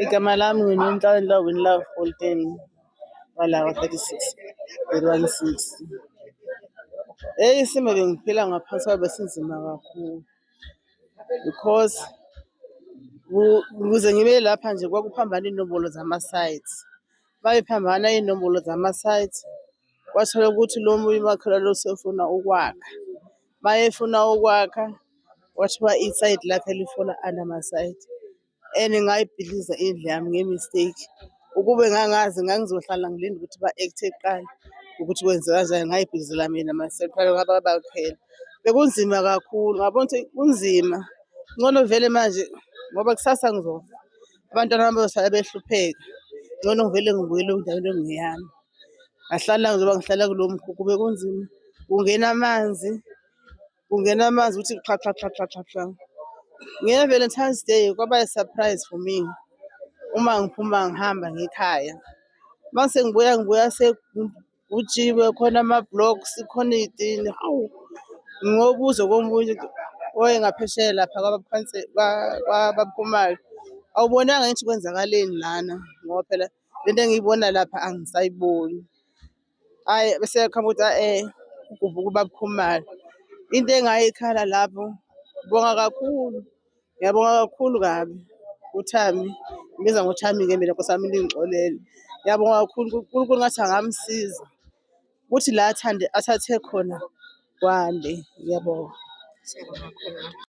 Igama lami ngiNonhlanhla Winlove Holten walaka 36 160. Isimo bengiphila ngaphansi kwayo besinzima kakhulu because ukuze ngibe lapha nje kwakuphambana iy'nombolo zama-sites. Mayiphambana iy'nombolo zama-sites, kwathola ukuthi lo munye umakhelwane lo usefuna ukwakha. Mayefuna ukwakha, kwathiwa isayidi lakhe lifuna anamasayithi. And ngayibhiliza indlu yami nge-mistake. Ukube ngangizohlala ngilinde ukuthi ba-act-e kuqala ukuthi kwenzeka kanjani, ngayibhilizela mina myself bakhela. Bekunzima kakhulu, ngabona ukuthi kunzima. Ngcono vele manje ngoba kusasa ngizofa, abantwana bami bazosala behlupheka. Ngcono ngivele ngibuyele endaweni ekungeyami. Ngahlala njengoba ngihlala kulo mkhukhu bekunzima. Kungena amanzi ukuthi xha. Nge-Valentine's Day kwaba yi-surprise for me. Uma ngiphuma ngihamba ngekhaya. Mase ngibuya sekugutshiwe khona ama-blocks, khona iy'tini. Hawu, ngobuzo komunye owayengaphesheya lapha kwabaPhumalo. Awubonanga ngithi kwenzakaleni lana ngoba phela lento engiyibona lapha angisayiboni. Hhayi bese qhamuka ukuthi ubaba Khumalo. Into engayikhala lapho, ngiyabonga kakhulu kabi uThami. Ngibiza ngoThami-ke mina Nkosi yami ningixolele. Ngiyabonga kakhulu uNkulunkulu ngathi angamsiza ukuthi la athathe khona kwande. Ngiyabonga.